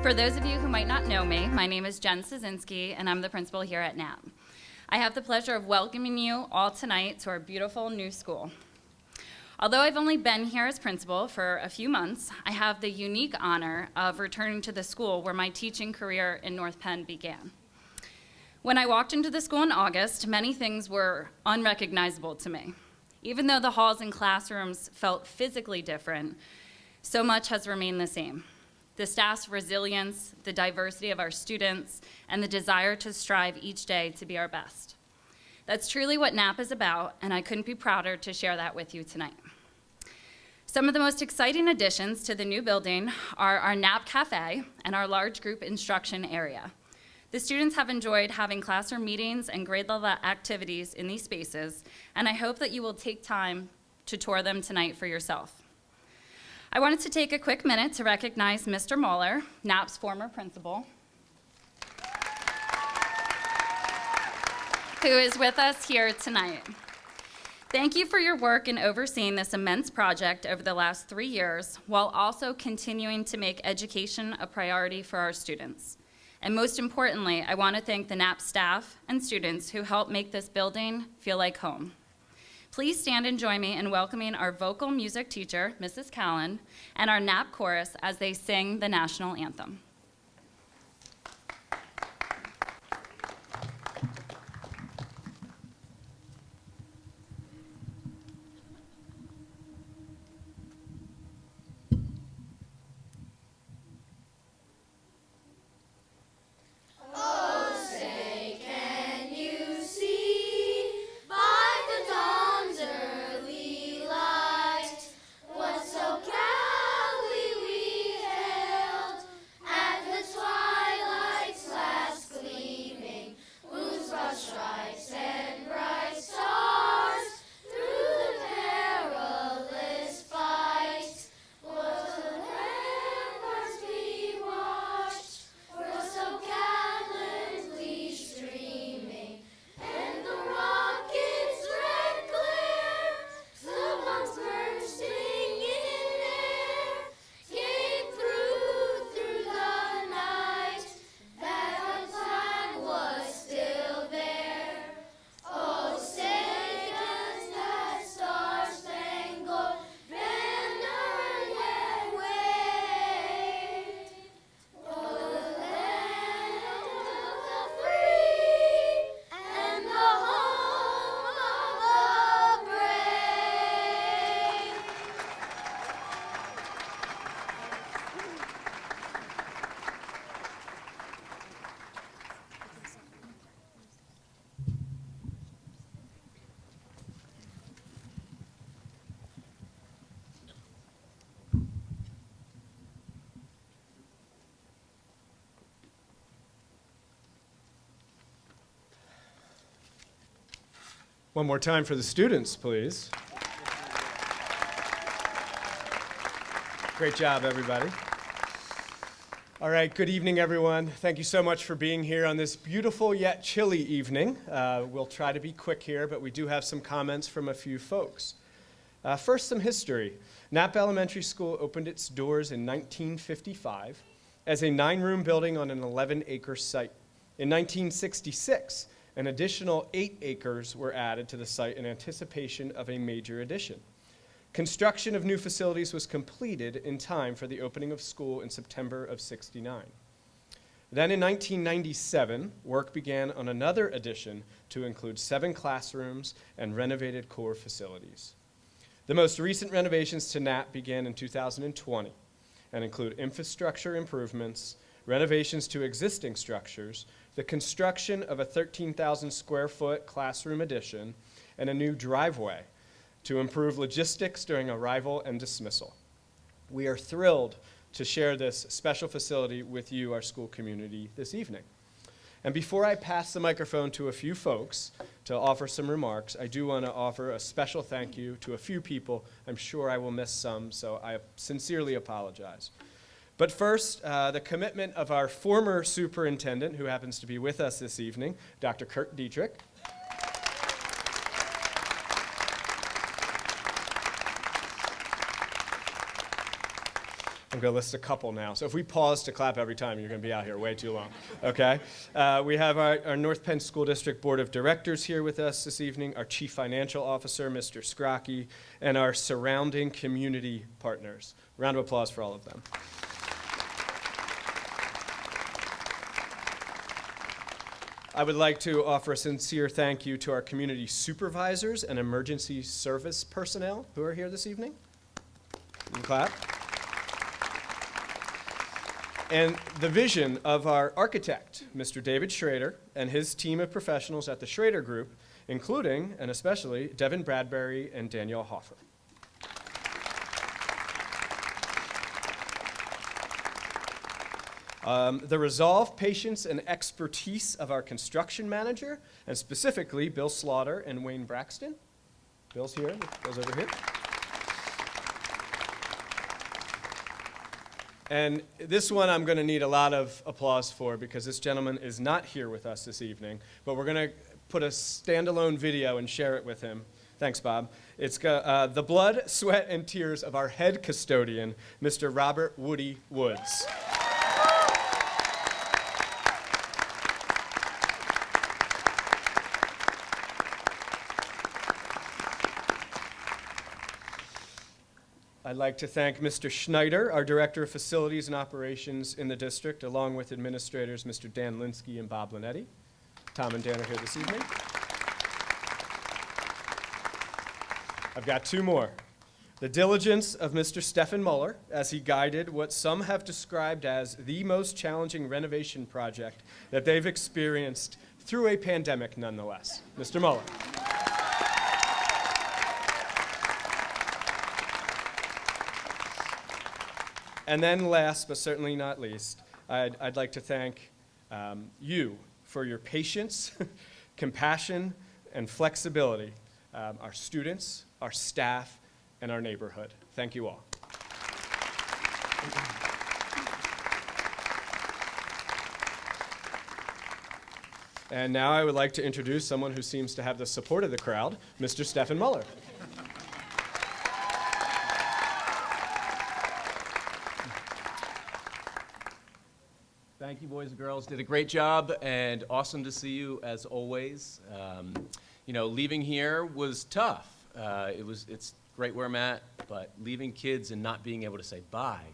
For those of you who might not know me, my name is Jen Szynski, and I'm the principal here at Knapp. I have the pleasure of welcoming you all tonight to our beautiful new school. Although I've only been here as principal for a few months, I have the unique honor of returning to the school where my teaching career in North Penn began. When I walked into the school in August, many things were unrecognizable to me. Even though the halls and classrooms felt physically different, so much has remained the same. The staff's resilience, the diversity of our students, and the desire to strive each day to be our best. That's truly what Knapp is about, and I couldn't be prouder to share that with you tonight. Some of the most exciting additions to the new building are our Knapp Cafe and our large group instruction area. The students have enjoyed having classroom meetings and grade level activities in these spaces, and I hope that you will take time to tour them tonight for yourself. I wanted to take a quick minute to recognize Mr. Mueller, Knapp's former principal, who is with us here tonight. Thank you for your work in overseeing this immense project over the last 3 years, while also continuing to make education a priority for our students. And most importantly, I want to thank the Knapp staff and students who helped make this building feel like home. Please stand and join me in welcoming our vocal music teacher, Mrs. Callan, and our Knapp chorus as they sing the national anthem. One more time for the students, please. Great job, everybody. All right, good evening, everyone. Thank you so much for being here on this beautiful yet chilly evening. We'll try to be quick here, but we do have some comments from a few folks. First, some history. Knapp Elementary School opened its doors in 1955 as a 9-room building on an 11-acre site. In 1966, an additional 8 acres were added to the site in anticipation of a major addition. Construction of new facilities was completed in time for the opening of school in September of '69. Then in 1997, work began on another addition to include 7 classrooms and renovated core facilities. The most recent renovations to Knapp began in 2020 and include infrastructure improvements, renovations to existing structures, the construction of a 13,000 square foot classroom addition, and a new driveway to improve logistics during arrival and dismissal. We are thrilled to share this special facility with you, our school community, this evening. And before I pass the microphone to a few folks to offer some remarks, I do want to offer a special thank you to a few people. I'm sure I will miss some, so I sincerely apologize. But first, the commitment of our former superintendent, who happens to be with us this evening, Dr. Kurt Dietrich. I'm going to list a couple now. So if we pause to clap every time, you're going to be out here way too long, okay? We have our North Penn School District Board of Directors here with us this evening, our Chief Financial Officer, Mr. Scrocky, and our surrounding community partners. Round of applause for all of them. I would like to offer a sincere thank you to our community supervisors and emergency service personnel who are here this evening. You can clap. And the vision of our architect, Mr. David Schrader, and his team of professionals at the Schrader Group, including and especially Devin Bradbury and Danielle Hoffer. The resolve, patience, and expertise of our construction manager, and specifically Bill Slaughter and Wayne Braxton. Bill's here, Bill's over here. And this one I'm going to need a lot of applause for because this gentleman is not here with us this evening, but we're going to put a standalone video and share it with him. Thanks, Bob. It's the blood, sweat, and tears of our head custodian, Mr. Robert Woody Woods. I'd like to thank Mr. Schneider, our Director of Facilities and Operations in the district, along with administrators Mr. Dan Linsky and Bob Linetti. Tom and Dan are here this evening. I've got two more. The diligence of Mr. Stephen Muller as he guided what some have described as the most challenging renovation project that they've experienced through a pandemic nonetheless. Mr. Muller. And then last, but certainly not least, I'd like to thank you for your patience, compassion, and flexibility, our students, our staff, and our neighborhood. Thank you all. And now I would like to introduce someone who seems to have the support of the crowd, Mr. Stephen Muller. Thank you, boys and girls. Did a great job, and awesome to see you as always. Leaving here was tough. It's great where I'm at, but leaving kids and not being able to say bye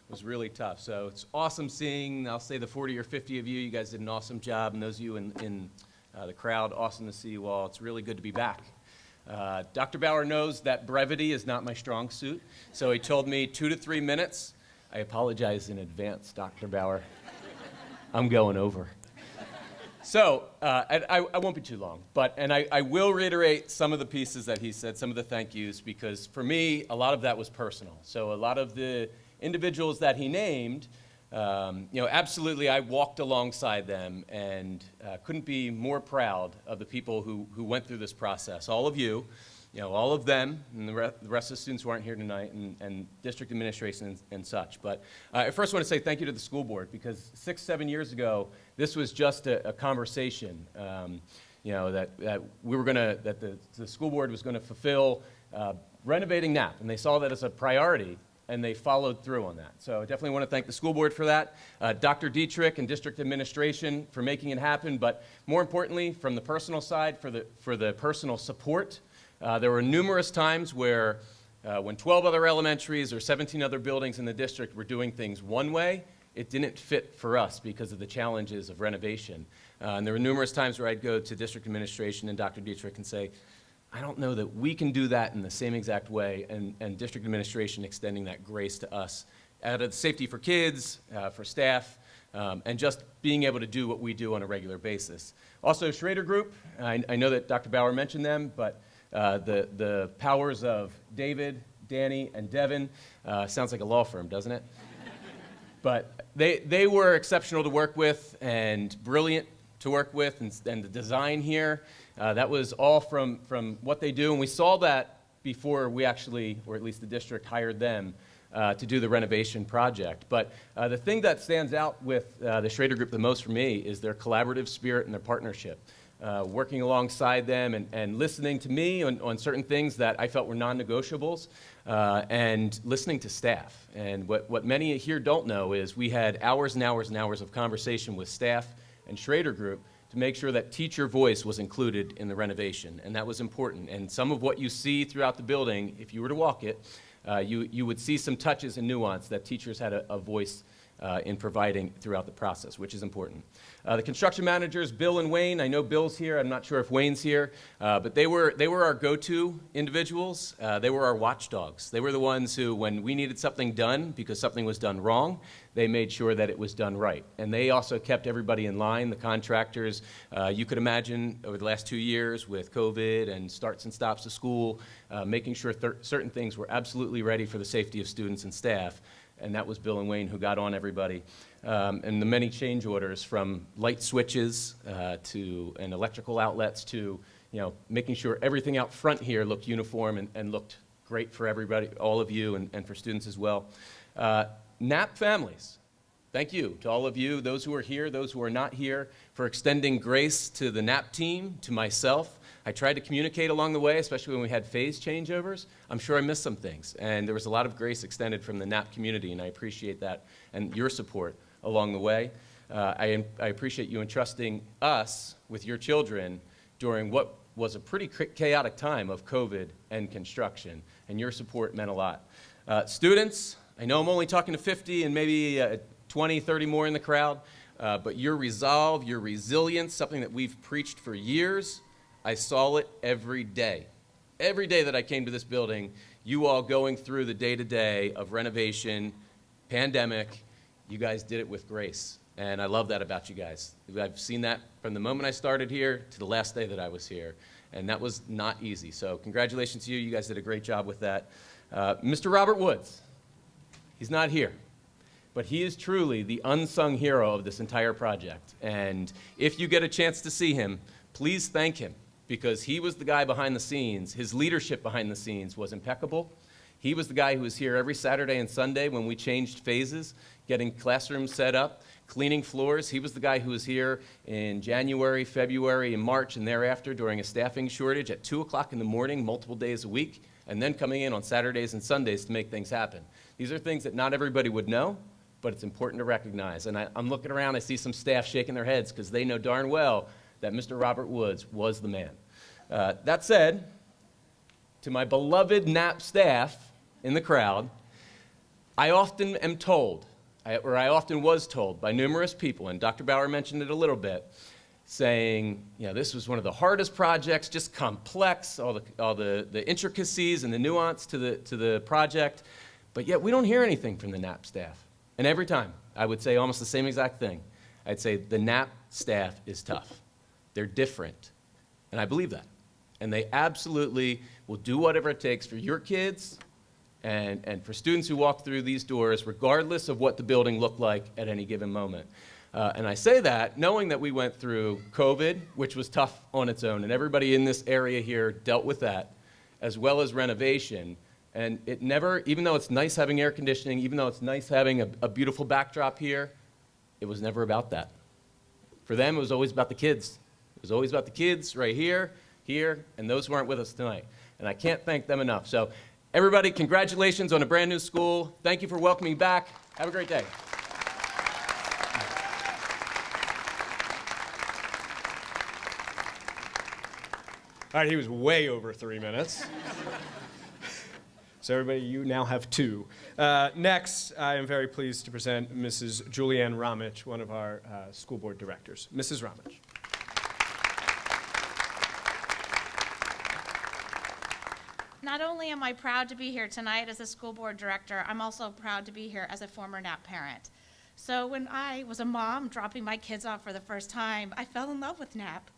was really tough. So it's awesome seeing, I'll say the 40 or 50 of you. You guys did an awesome job, and those of you in the crowd, awesome to see you all. It's really good to be back. Dr. Bauer knows that brevity is not my strong suit, so he told me 2 to 3 minutes. I apologize in advance, Dr. Bauer. I'm going over. So I won't be too long, and I will reiterate some of the pieces that he said, some of the thank yous, because for me, a lot of that was personal. So a lot of the individuals that he named, absolutely I walked alongside them and couldn't be more proud of the people who went through this process. All of you, all of them, and the rest of the students who aren't here tonight, and district administration and such. But I first want to say thank you to the school board, because 6-7 years ago, this was just a conversation, that we were that the school board was going to fulfill renovating Knapp, and they saw that as a priority, and they followed through on that. So I definitely want to thank the school board for that, Dr. Dietrich and district administration for making it happen, but more importantly, from the personal side, for the personal support. There were numerous times where when 12 other elementaries or 17 other buildings in the district were doing things one way, it didn't fit for us because of the challenges of renovation. And there were numerous times where I'd go to district administration and Dr. Dietrich and say, I don't know that we can do that in the same exact way, and district administration extending that grace to us out of safety for kids, for staff, and just being able to do what we do on a regular basis. Also, Schrader Group, I know that Dr. Bauer mentioned them, but the powers of David, Danny, and Devin, sounds like a law firm, doesn't it? But they were exceptional to work with and brilliant to work with, and the design here, that was all from what they do, and we saw that before we actually, or at least the district, hired them to do the renovation project. But the thing that stands out with the Schrader Group the most for me is their collaborative spirit and their partnership. working alongside them and listening to me on certain things that I felt were non-negotiables, and listening to staff. And what many here don't know is we had hours and hours and hours of conversation with staff and Schrader Group to make sure that teacher voice was included in the renovation, and that was important. And some of what you see throughout the building, if you were to walk it, you would see some touches and nuance that teachers had a voice in providing throughout the process, which is important. The construction managers, Bill and Wayne, I know Bill's here, I'm not sure if Wayne's here, but they were our go-to individuals. They were our watchdogs. They were the ones who, when we needed something done because something was done wrong, they made sure that it was done right. And they also kept everybody in line, the contractors. You could imagine over the last 2 years with COVID and starts and stops of school, making sure certain things were absolutely ready for the safety of students and staff. And that was Bill and Wayne who got on everybody. And the many change orders from light switches and electrical outlets to making sure everything out front here looked uniform and looked great for everybody, all of you, and for students as well. Knapp families, thank you to all of you, those who are here, those who are not here, for extending grace to the Knapp team, to myself. I tried to communicate along the way, especially when we had phase changeovers. I'm sure I missed some things, and there was a lot of grace extended from the Knapp community, and I appreciate that and your support along the way. I appreciate you entrusting us with your children during what was a pretty chaotic time of COVID and construction, and your support meant a lot. Students, I know I'm only talking to 50 and maybe 20, 30 more in the crowd, but your resolve, your resilience, something that we've preached for years, I saw it every day. Every day that I came to this building, you all going through the day-to-day of renovation, pandemic, you guys did it with grace. And I love that about you guys. I've seen that from the moment I started here to the last day that I was here. And that was not easy. So congratulations to you. You guys did a great job with that. Mr. Robert Woods, he's not here. But he is truly the unsung hero of this entire project. And if you get a chance to see him, please thank him, because he was the guy behind the scenes. His leadership behind the scenes was impeccable. He was the guy who was here every Saturday and Sunday when we changed phases, getting classrooms set up, cleaning floors. He was the guy who was here in January, February, and March, and thereafter during a staffing shortage at 2 o'clock in the morning, multiple days a week, and then coming in on Saturdays and Sundays to make things happen. These are things that not everybody would know, but it's important to recognize. And I'm looking around, I see some staff shaking their heads because they know darn well that Mr. Robert Woods was the man. That said, to my beloved Knapp staff in the crowd, I often am told, or I often was told by numerous people, and Dr. Bauer mentioned it a little bit, saying, this was one of the hardest projects, just complex, all the intricacies and the nuance to the project, but yet we don't hear anything from the Knapp staff. And every time, I would say almost the same exact thing. I'd say the Knapp staff is tough. They're different, and I believe that. And they absolutely will do whatever it takes for your kids and for students who walk through these doors, regardless of what the building looked like at any given moment. And I say that knowing that we went through COVID, which was tough on its own, and everybody in this area here dealt with that, as well as renovation. And it never, even though it's nice having air conditioning, even though it's nice having a beautiful backdrop here, it was never about that. For them, it was always about the kids. It was always about the kids right here, and those who aren't with us tonight. And I can't thank them enough. So everybody, congratulations on a brand new school. Thank you for welcoming back. Have a great day. All right, he was way over 3 minutes. So everybody, you now have 2. Next, I am very pleased to present Mrs. Julianne Ramich, one of our school board directors. Mrs. Ramich. Not only am I proud to be here tonight as a school board director, I'm also proud to be here as a former Knapp parent. So when I was a mom dropping my kids off for the first time, I fell in love with Knapp.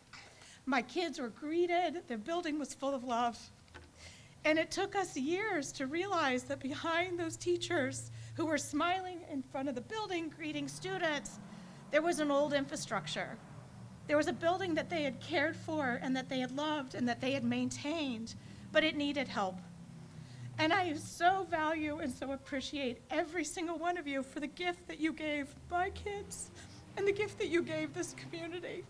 My kids were greeted, the building was full of love. And it took us years to realize that behind those teachers who were smiling in front of the building, greeting students, there was an old infrastructure. There was a building that they had cared for and that they had loved and that they had maintained, but it needed help. And I so value and so appreciate every single one of you for the gift that you gave my kids and the gift that you gave this community.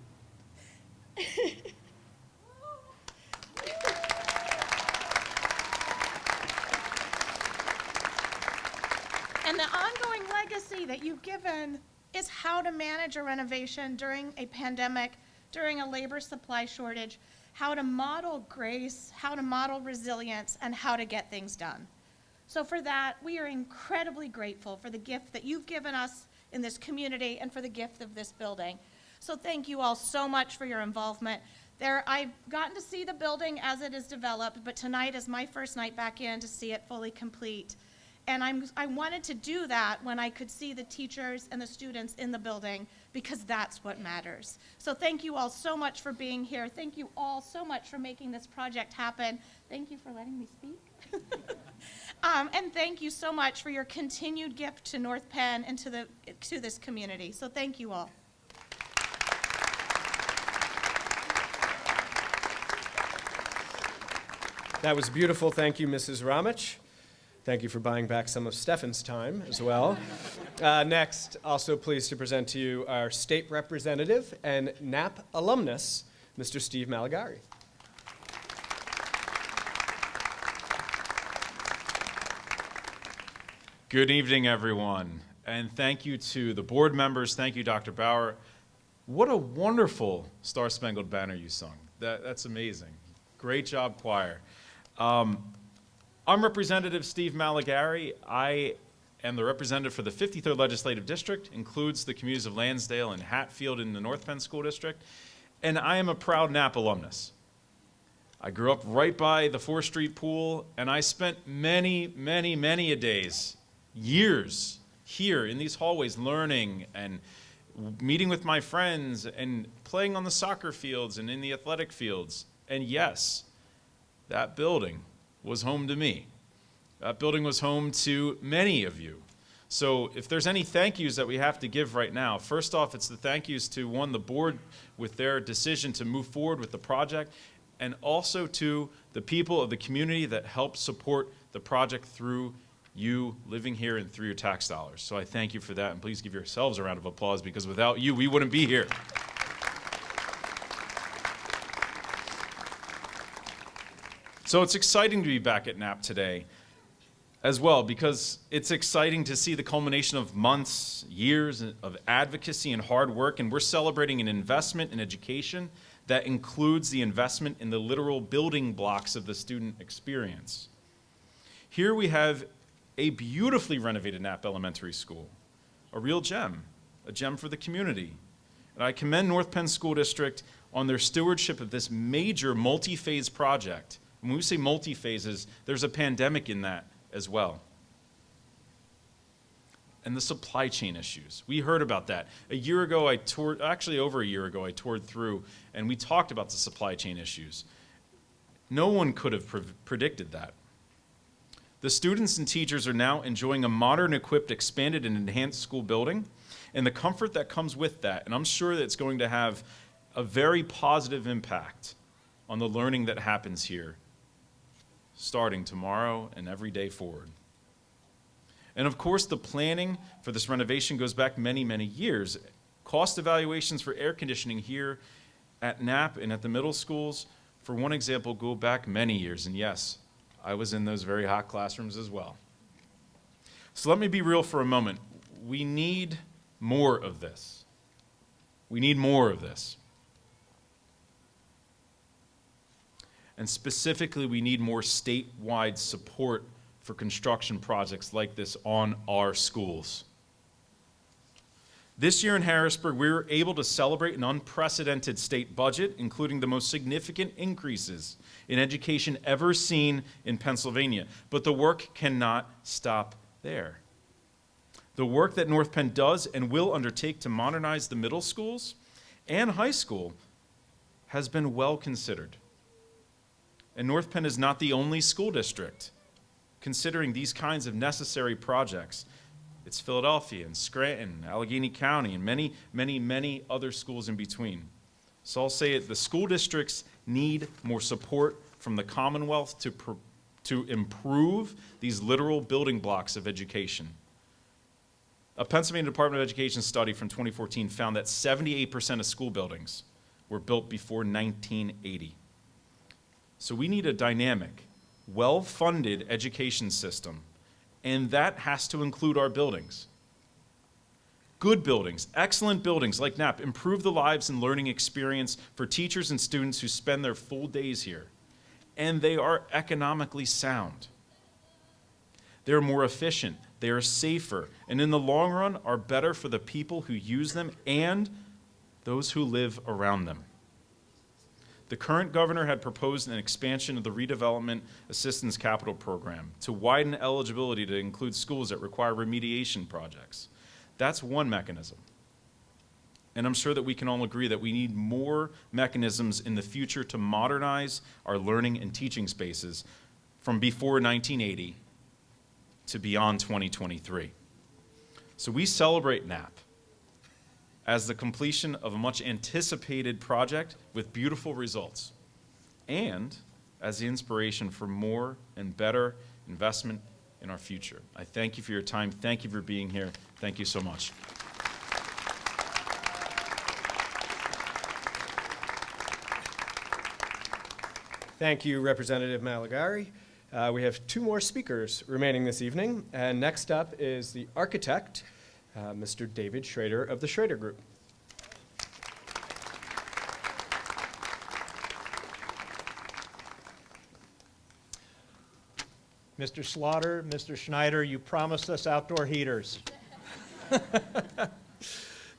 courtesy that you've given is how to manage a renovation during a pandemic, during a labor supply shortage, how to model grace, how to model resilience, and how to get things done. So for that, we are incredibly grateful for the gift that you've given us in this community and for the gift of this building. So thank you all so much for your involvement. I've gotten to see the building as it is developed, but tonight is my first night back in to see it fully complete. And I wanted to do that when I could see the teachers and the students in the building, because that's what matters. So thank you all so much for being here. Thank you all so much for making this project happen. Thank you for letting me speak. And thank you so much for your continued gift to North Penn and to this community. So thank you all. That was beautiful. Thank you, Mrs. Ramich. Thank you for buying back some of Stefan's time as well. Next, also pleased to present to you our state representative and Knapp alumnus, Mr. Steve Malagari. Good evening, everyone, and thank you to the board members. Thank you, Dr. Bauer. What a wonderful Star Spangled Banner you sung. That's amazing. Great job, choir. I'm Representative Steve Malagari. I am the representative for the 53rd Legislative District, includes the communities of Lansdale and Hatfield in the North Penn School District, and I am a proud Knapp alumnus. I grew up right by the 4th Street pool, and I spent many a days, years here in these hallways learning and meeting with my friends and playing on the soccer fields and in the athletic fields. And yes, that building was home to me. That building was home to many of you. So if there's any thank yous that we have to give right now, first off, it's the thank yous to, one, the board with their decision to move forward with the project, and also to the people of the community that helped support the project through you living here and through your tax dollars. So I thank you for that, and please give yourselves a round of applause, because without you, we wouldn't be here. So it's exciting to be back at Knapp today as well, because it's exciting to see the culmination of months, years of advocacy and hard work, and we're celebrating an investment in education that includes the investment in the literal building blocks of the student experience. Here we have a beautifully renovated Knapp Elementary School, a real gem, a gem for the community. And I commend North Penn School District on their stewardship of this major multi-phase project. When we say multi-phases, there's a pandemic in that as well. And the supply chain issues. We heard about that. A year ago, over a year ago, I toured through, and we talked about the supply chain issues. No one could have predicted that. The students and teachers are now enjoying a modern, equipped, expanded, and enhanced school building, and the comfort that comes with that. And I'm sure that it's going to have a very positive impact on the learning that happens here, starting tomorrow and every day forward. And of course, the planning for this renovation goes back many years. Cost evaluations for air conditioning here at Knapp and at the middle schools, for one example, go back many years. And yes, I was in those very hot classrooms as well. So let me be real for a moment. We need more of this. We need more of this. And specifically, we need more statewide support for construction projects like this on our schools. This year in Harrisburg, we were able to celebrate an unprecedented state budget, including the most significant increases in education ever seen in Pennsylvania. But the work cannot stop there. The work that North Penn does and will undertake to modernize the middle schools and high school has been well considered. And North Penn is not the only school district considering these kinds of necessary projects. It's Philadelphia and Scranton, Allegheny County, and many other schools in between. So I'll say it, the school districts need more support from the Commonwealth to improve these literal building blocks of education. A Pennsylvania Department of Education study from 2014 found that 78% of school buildings were built before 1980. So we need a dynamic, well-funded education system, and that has to include our buildings. Good buildings, excellent buildings like Knapp improve the lives and learning experience for teachers and students who spend their full days here. And they are economically sound. They're more efficient, they are safer, and in the long run are better for the people who use them and those who live around them. The current governor had proposed an expansion of the Redevelopment Assistance Capital Program to widen eligibility to include schools that require remediation projects. That's one mechanism. And I'm sure that we can all agree that we need more mechanisms in the future to modernize our learning and teaching spaces from before 1980 to beyond 2023. So we celebrate Knapp as the completion of a much anticipated project with beautiful results, and as the inspiration for more and better investment in our future. I thank you for your time. Thank you for being here. Thank you so much. Thank you, Representative Malagari. We have two more speakers remaining this evening, and next up is the architect, Mr. David Schrader of the Schrader Group. Mr. Slaughter, Mr. Schneider, you promised us outdoor heaters.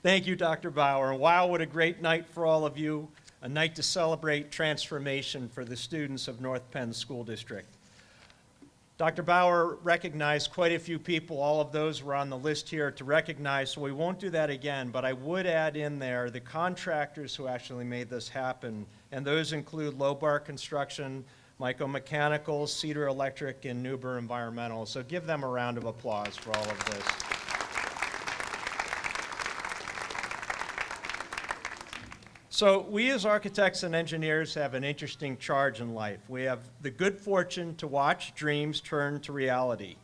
Thank you, Dr. Bauer. And wow, what a great night for all of you, a night to celebrate transformation for the students of North Penn School District. Dr. Bauer recognized quite a few people. All of those were on the list here to recognize, so we won't do that again, but I would add in there the contractors who actually made this happen, and those include Lobar Construction, Myco Mechanical, Cedar Electric, and Nuber Environmental. So give them a round of applause for all of this. So we as architects and engineers have an interesting charge in life. We have the good fortune to watch dreams turn to reality.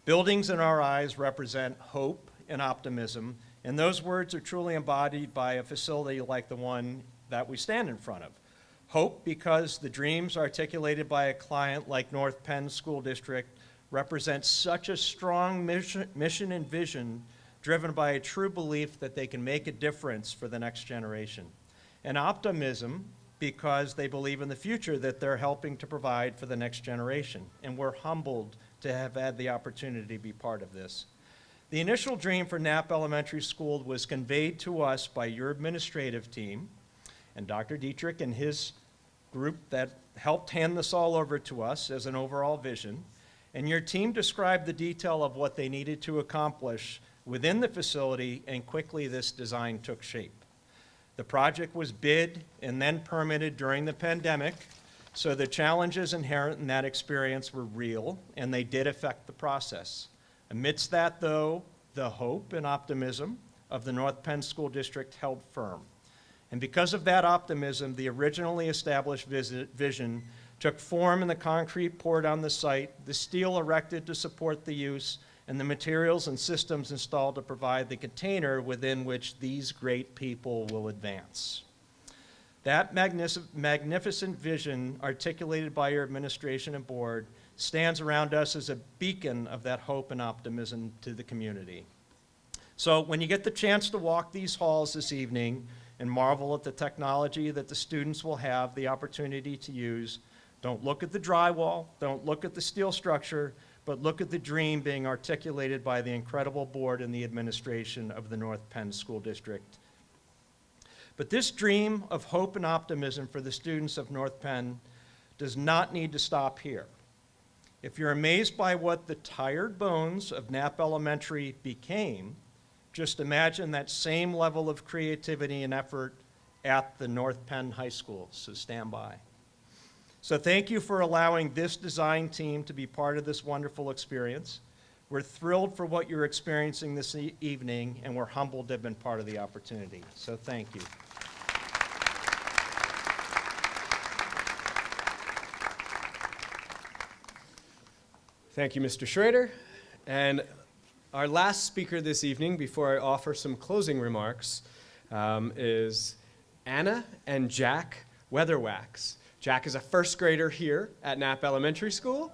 Buildings in our eyes represent hope and optimism, and those words are truly embodied by a facility like the one that we stand in front of. Hope because the dreams articulated by a client like North Penn School District represent such a strong mission and vision driven by a true belief that they can make a difference for the next generation. And optimism because they believe in the future that they're helping to provide for the next generation. And we're humbled to have had the opportunity to be part of this. The initial dream for Knapp Elementary School was conveyed to us by your administrative team, and Dr. Dietrich and his group that helped hand this all over to us as an overall vision. And your team described the detail of what they needed to accomplish within the facility, and quickly this design took shape. The project was bid and then permitted during the pandemic, so the challenges inherent in that experience were real, and they did affect the process. Amidst that, though, the hope and optimism of the North Penn School District held firm. And because of that optimism, the originally established vision took form in the concrete poured on the site, the steel erected to support the use, and the materials and systems installed to provide the container within which these great people will advance. That magnificent vision articulated by your administration and board stands around us as a beacon of that hope and optimism to the community. So when you get the chance to walk these halls this evening and marvel at the technology that the students will have the opportunity to use, don't look at the drywall, don't look at the steel structure, but look at the dream being articulated by the incredible board and the administration of the North Penn School District. But this dream of hope and optimism for the students of North Penn does not need to stop here. If you're amazed by what the tired bones of Knapp Elementary became, just imagine that same level of creativity and effort at the North Penn High School, so stand by. So thank you for allowing this design team to be part of this wonderful experience. We're thrilled for what you're experiencing this evening, and we're humbled to have been part of the opportunity. So thank you. Thank you, Mr. Schrader. And our last speaker this evening, before I offer some closing remarks, is Anna and Jack Weatherwax. Jack is a first grader here at Knapp Elementary School,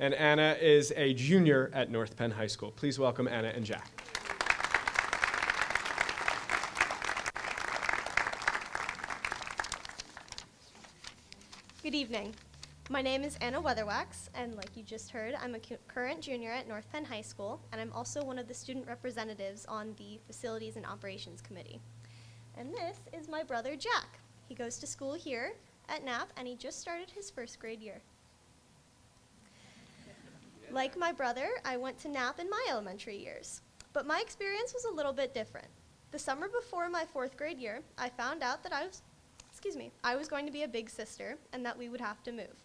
and Anna is a junior at North Penn High School. Please welcome Anna and Jack. Good evening. My name is Anna Weatherwax, and like you just heard, I'm a current junior at North Penn High School, and I'm also one of the student representatives on the Facilities and Operations Committee. And this is my brother, Jack. He goes to school here at Knapp, and he just started his first grade year. Like my brother, I went to Knapp in my elementary years, but my experience was a little bit different. The summer before my 4th grade year, I found out that I was going to be a big sister and that we would have to move.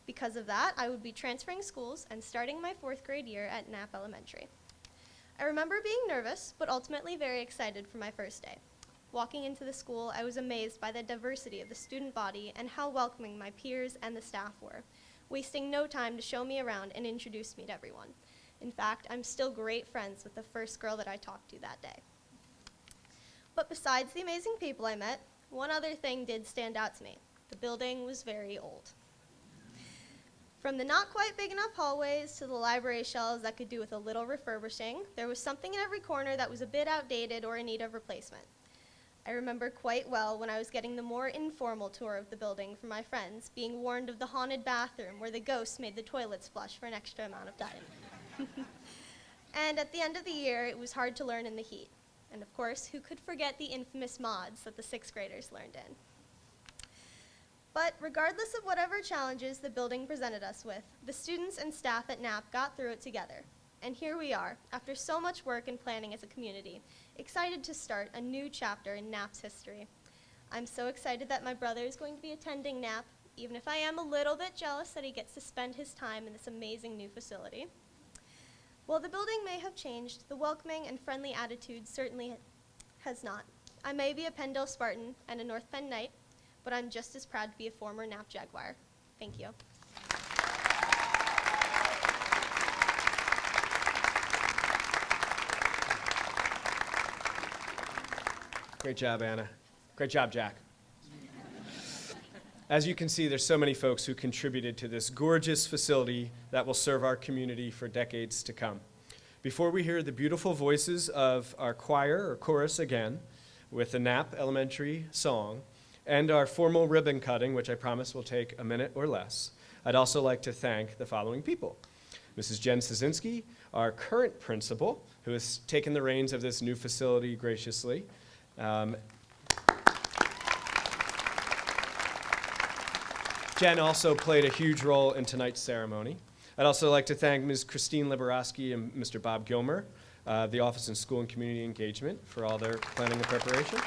Because of that, I would be transferring schools and starting my 4th grade year at Knapp Elementary. I remember being nervous, but ultimately very excited for my first day. Walking into the school, I was amazed by the diversity of the student body and how welcoming my peers and the staff were, wasting no time to show me around and introduce me to everyone. In fact, I'm still great friends with the first girl that I talked to that day. But besides the amazing people I met, one other thing did stand out to me. The building was very old. From the not quite big enough hallways to the library shelves that could do with a little refurbishing, there was something in every corner that was a bit outdated or in need of replacement. I remember quite well when I was getting the more informal tour of the building from my friends, being warned of the haunted bathroom where the ghosts made the toilets flush for an extra amount of time. And at the end of the year, it was hard to learn in the heat. And of course, who could forget the infamous mods that the 6th graders learned in? But regardless of whatever challenges the building presented us with, the students and staff at Knapp got through it together. And here we are, after so much work and planning as a community, excited to start a new chapter in Knapp's history. I'm so excited that my brother is going to be attending Knapp, even if I am a little bit jealous that he gets to spend his time in this amazing new facility. While the building may have changed, the welcoming and friendly attitude certainly has not. I may be a Penndale Spartan and a North Penn Knight, but I'm just as proud to be a former Knapp Jaguar. Thank you. Great job, Anna. Great job, Jack. As you can see, there's so many folks who contributed to this gorgeous facility that will serve our community for decades to come. Before we hear the beautiful voices of our choir or chorus again with the Knapp Elementary song, and our formal ribbon cutting, which I promise will take a minute or less, I'd also like to thank the following people. Mrs. Jen Szynski, our current principal, who has taken the reins of this new facility graciously. Jen also played a huge role in tonight's ceremony. I'd also like to thank Ms. Christine Liberoski and Mr. Bob Gilmer, the Office in School and Community Engagement, for all their planning and preparation.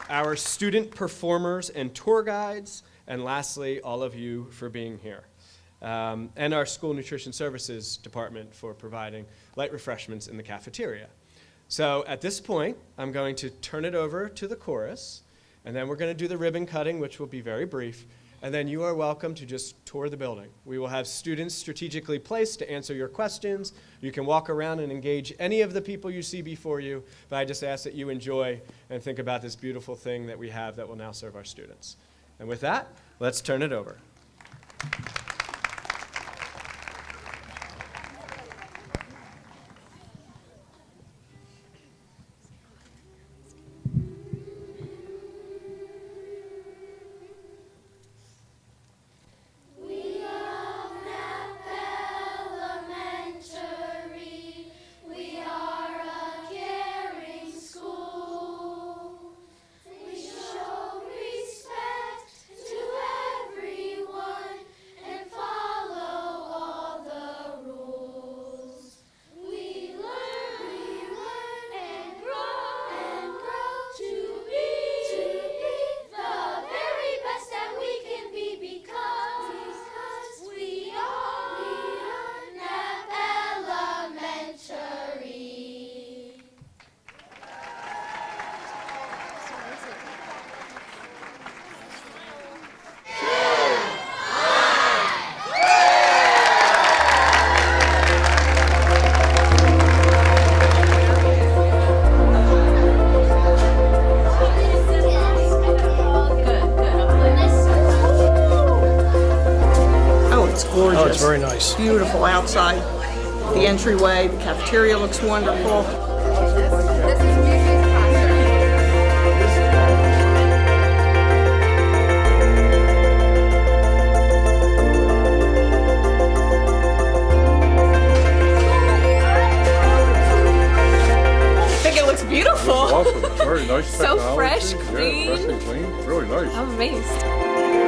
Our student performers and tour guides, and lastly, all of you for being here. And our School Nutrition Services Department for providing light refreshments in the cafeteria. So at this point, I'm going to turn it over to the chorus, and then we're going to do the ribbon cutting, which will be very brief, and then you are welcome to just tour the building. We will have students strategically placed to answer your questions. You can walk around and engage any of the people you see before you, but I just ask that you enjoy and think about this beautiful thing that we have that will now serve our students. And with that, let's turn it over. Oh, it's very nice. Beautiful outside. The entryway, the cafeteria looks wonderful. Nice So technology. fresh, Yeah, clean. fresh and clean. Really nice. I'm amazed.